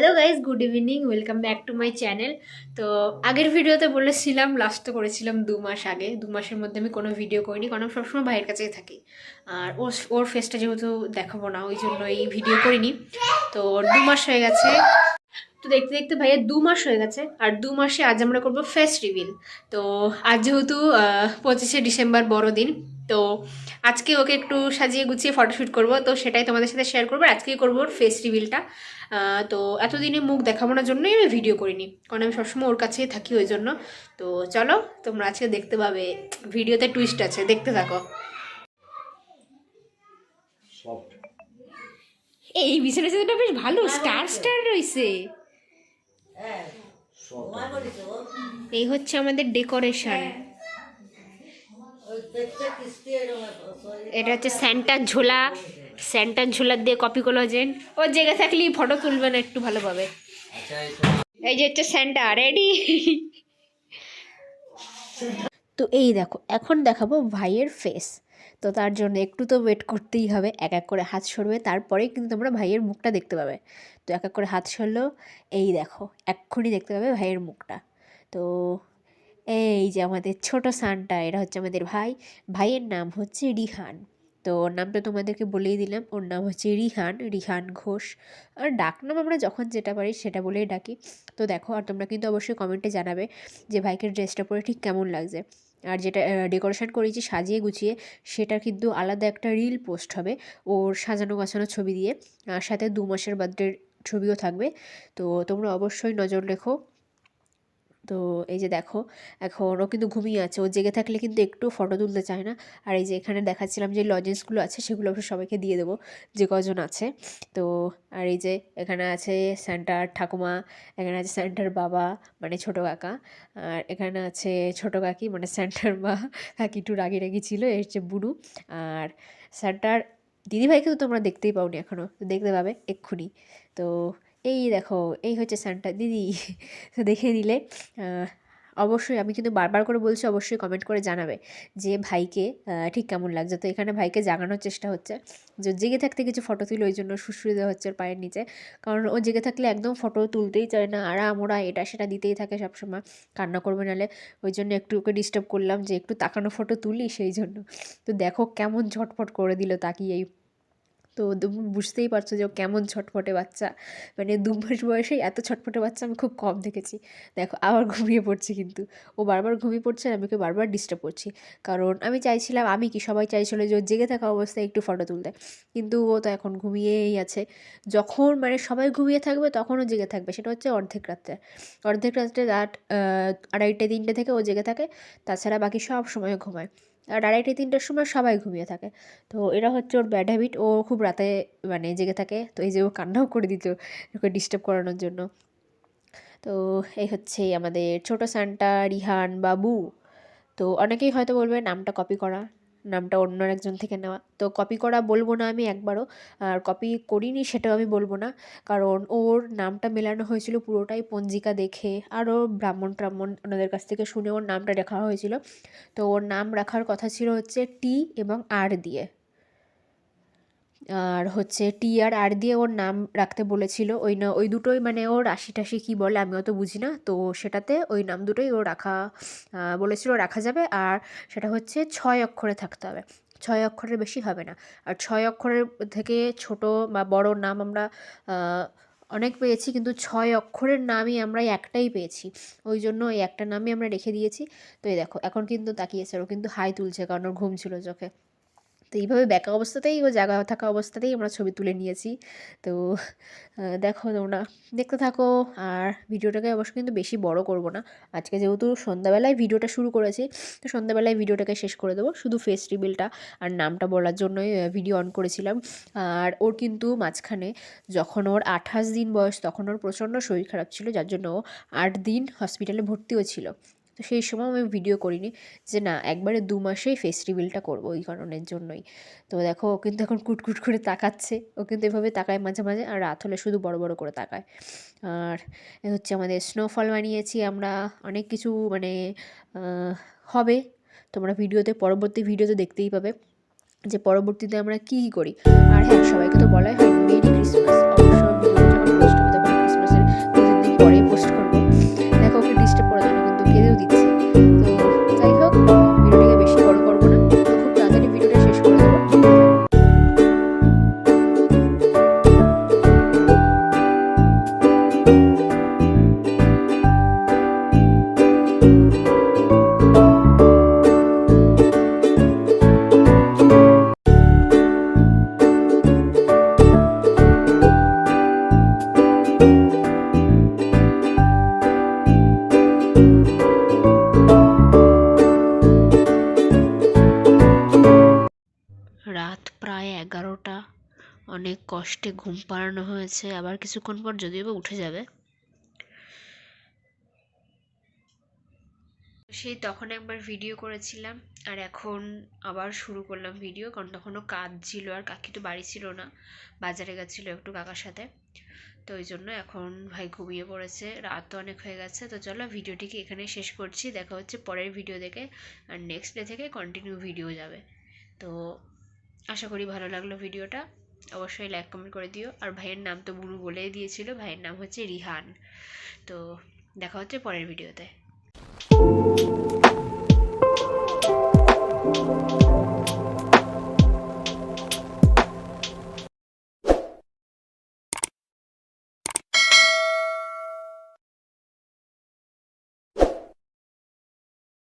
Hello guys, good evening, welcome back to my channel. তো আগের ভিডিওতে বলেছিলাম, লাস্ট তো করেছিলাম 2 মাস আগে। 2 মাসের মধ্যে আমি কোনো ভিডিও করিনি, কারণ আমি সবসময় ভাইয়ের কাছেই থাকি। আর ওর ফেসটা যেহেতু দেখাবো না, ওই জন্য এই ভিডিও করিনি। তো 2 মাস হয়ে গেছে। তো দেখতে দেখতে ভাইয়ের 2 মাস হয়ে গেছে, আর 2 মাসে আজ আমরা করবো ফেস রিভিল। তো আজ যেহেতু 25শে ডিসেম্বর বড়দিন, তো আজকে ওকে একটু সাজিয়ে গুছিয়ে ফটোশ্যুট করব, তো সেটাই তোমাদের সাথে শেয়ার করবো। আজকেই করবো ওর ফেস রিভিলটা। তো এতদিনে মুখ দেখানোর জন্যই আমি ভিডিও করিনি, কারণ আমি সবসময় ওর কাছেই থাকি ওই জন্য। তো চলো, তোমরা আজকে দেখতে পাবে, ভিডিওতে টুইস্ট আছে, দেখতে থাকো। এই বিছানাটা বেশ ভালো, স্টার স্টার রয়েছে। এই হচ্ছে আমাদের ডেকোরেশন। এটা হচ্ছে স্যান্টার ঝোলা। স্যান্টার ঝোলা দিয়ে কপি কোলাজেন। ও জায়গা থাকলেই ফটো তুলবে না একটু ভালোভাবে। এই যে হচ্ছে স্যান্টা রেডি। তো এই দেখো, এখন দেখাবো ভাইয়ের ফেস। তো তার জন্য একটু তো ওয়েট করতেই হবে। এক এক করে হাত সরবে, তারপরেই কিন্তু তোমরা ভাইয়ের মুখটা দেখতে পাবে। তো এক এক করে হাত সরলো, এই দেখো এক্ষুনি দেখতে পাবে ভাইয়ের মুখটা। তো এই যে আমাদের ছোট সানটা, এটা হচ্ছে আমাদের ভাই। ভাইয়ের নাম হচ্ছে রিহান। তো ওর নামটা তোমাদেরকে বলেই দিলাম, ওর নাম হচ্ছে রিহান, রিহান ঘোষ। আর ডাকনাম আমরা যখন যেটা পারি সেটা বলেই ডাকি। তো দেখো, আর তোমরা কিন্তু অবশ্যই কমেন্টে জানাবে যে ভাইকে ড্রেসটা পরে ঠিক কেমন লাগছে। আর যেটা ডেকোরেশন করেছি সাজিয়ে গুছিয়ে, সেটা কিন্তু আলাদা একটা রিল পোস্ট হবে ওর সাজানো গোছানো ছবি দিয়ে, আর সাথে 2 মাসের বার্থডের ছবিও থাকবে। তো তোমরা অবশ্যই নজর রেখো। তো এই যে দেখো, এখন ও কিন্তু ঘুমিয়ে আছে। ও জেগে থাকলে কিন্তু একটু ফটো তুলতে চায় না। আর এই যে এখানে দেখাচ্ছিলাম যে লজেন্সগুলো আছে, সেগুলো অবশ্য সবাইকে দিয়ে দেবো যে কজন আছে। তো আর এই যে এখানে আছে স্যান্টার ঠাকুমা, এখানে আছে স্যান্টার বাবা মানে ছোটো কাকা, আর এখানে আছে ছোটো কাকি মানে স্যান্টার মা। কাকি একটু রাগি রাগি ছিল, এর হচ্ছে বুনু। আর স্যান্টার দিদিভাইকে তো তোমরা দেখতেই পাওনি এখনও, তো দেখতে পাবে এক্ষুনি। তো এই দেখো, এই হচ্ছে সান্টা দিদি। তো দেখে নিলে অবশ্যই, আমি কিন্তু বারবার করে বলছি, অবশ্যই কমেন্ট করে জানাবে যে ভাইকে ঠিক কেমন লাগছে। তো এখানে ভাইকে জাগানোর চেষ্টা হচ্ছে যে জেগে থাকতে কিছু ফটো তুলে, ওই জন্য শুশুরে দেওয়া হচ্ছে ওর পায়ের নিচে। কারণ ও জেগে থাকলে একদম ফটো তুলতেই চায় না, আড়ামোড়া এটা সেটা দিতেই থাকে সবসময়, কান্না করবে নাহলে। ওই জন্য একটু ওকে ডিস্টার্ব করলাম যে একটু তাকানো ফটো তুলি, সেই জন্য। তো দেখো কেমন ঝটফট করে দিল তাকিয়েই। তো তুমি বুঝতেই পারছো যে ও কেমন ছটফটে বাচ্চা। মানে 2 মাস বয়সেই এত ছটফটে বাচ্চা আমি খুব কম দেখেছি। দেখো আবার ঘুমিয়ে পড়ছে, কিন্তু ও বারবার ঘুমিয়ে পড়ছে আর আমি ওকে বারবার ডিস্টার্ব করছি। কারণ আমি চাইছিলাম, আমি কি সবাই চাইছিল যে ও জেগে থাকা অবস্থায় একটু ফটো তুলতে, কিন্তু ও তো এখন ঘুমিয়েই আছে। যখন মানে সবাই ঘুমিয়ে থাকবে তখনও জেগে থাকবে, সেটা হচ্ছে অর্ধেক রাত্রে। অর্ধেক রাত্রে রাত 2:30-3টে থেকে ও জেগে থাকে, তাছাড়া বাকি সব সময় ঘুমায়। আর 2:30-3টের সময় সবাই ঘুমিয়ে থাকে। তো এটা হচ্ছে ওর ব্যাড হ্যাবিট, ও খুব রাতে মানে জেগে থাকে। তো এই যে ও কান্নাও করে দিত ওকে ডিস্টার্ব করানোর জন্য। তো এই হচ্ছে আমাদের ছোট সান্টা রিহান বাবু। তো অনেকেই হয়তো বলবে নামটা কপি করা, নামটা অন্য একজন থেকে নেওয়া। তো কপি করা বলবো না আমি একবারও, আর কপি করিনি সেটাও আমি বলবো না। কারণ ওর নামটা মেলানো হয়েছিল পুরোটাই পঞ্জিকা দেখে, আরও ব্রাহ্মণ ট্রাহ্মণ ওনাদের কাছ থেকে শুনে ওর নামটা রাখা হয়েছিল। তো ওর নাম রাখার কথা ছিল হচ্ছে টি এবং আর দিয়ে। আর হচ্ছে টি আর আর দিয়ে ওর নাম রাখতে বলেছিল। ওই দুটোই মানে ওর রাশি টাশি কী বলে আমি অত বুঝি না, তো সেটাতে ওই নাম দুটোই ও রাখা বলেছিল রাখা যাবে। আর সেটা হচ্ছে 6 অক্ষরে থাকতে হবে, 6 অক্ষরের বেশি হবে না। আর 6 অক্ষরের থেকে ছোট বা বড় নাম আমরা অনেক পেয়েছি, কিন্তু 6 অক্ষরের নামই আমরা একটাই পেয়েছি। ওই জন্য ওই একটা নামই আমরা রেখে দিয়েছি। তো এই দেখো এখন কিন্তু তাকিয়েছে, ও কিন্তু হাই তুলছে কারণ ওর ঘুম ছিল চোখে। তো এইভাবে ব্যাকা অবস্থাতেই ও জায়গা থাকা অবস্থাতেই আমরা ছবি তুলে নিয়েছি। তো দেখো তোমরা দেখতে থাকো। আর ভিডিওটাকে অবশ্য কিন্তু বেশি বড় করব না। আজকে যেহেতু সন্ধ্যাবেলায় ভিডিওটা শুরু করেছি, তো সন্ধ্যাবেলায় ভিডিওটাকে শেষ করে দেবো। শুধু ফেস রিভিলটা আর নামটা বলার জন্যই ভিডিও অন করেছিলাম। আর ওর কিন্তু মাঝখানে যখন ওর 28 দিন বয়স, তখন ওর প্রচণ্ড শরীর খারাপ ছিল, যার জন্য ও 8 দিন হসপিটালে ভর্তিও ছিল। তো সেই সময় আমি ভিডিও করিনি, যে না একবারে 2 মাসেই ফেস রিভিলটা করবো, ওই কারণের জন্যই। তো দেখো ও কিন্তু এখন কুটকুট করে তাকাচ্ছে, ও কিন্তু এভাবে তাকায় মাঝে মাঝে, আর রাত হলে শুধু বড় বড় করে তাকায়। আর এ হচ্ছে আমাদের স্নোফল বানিয়েছি আমরা, অনেক কিছু মানে হবে। তোমরা পরবর্তী ভিডিওতে দেখতেই পাবে যে পরবর্তীতে আমরা কী কী করি। আর হ্যাঁ, সবাইকে তো বলাই হয় মেরি ক্রিসমাস। অবশ্য ভিডিওটা যখন পোস্ট হবে তখন ক্রিসমাসের রাত প্রায় 11টা, অনেক কষ্টে ঘুম পাড়ানো হয়েছে, আবার কিছুক্ষণ পর যদিও বা উঠে যাবে। সেই তখন একবার ভিডিও করেছিলাম, আর এখন আবার শুরু করলাম ভিডিও, কারণ তখনও কাজ ছিল আর কাকি তো বাড়ি ছিল না, বাজারে গেছিলো একটু কাকার সাথে। তো ওই জন্য এখন ভাই ঘুমিয়ে পড়েছে, রাত তো অনেক হয়ে গেছে। তো চলো ভিডিওটিকে এখানেই শেষ করছি, দেখা হচ্ছে পরের ভিডিও দেখে, আর নেক্সট ডে থেকে কন্টিনিউ ভিডিও যাবে। তো আশা করি ভালো লাগলো ভিডিওটা, অবশ্যই লাইক কমেন্ট করে দিও। আর ভাইয়ের নাম তো বুনু বলেই দিয়েছিল, ভাইয়ের নাম হচ্ছে রিহান। তো দেখা হচ্ছে পরের ভিডিওতে।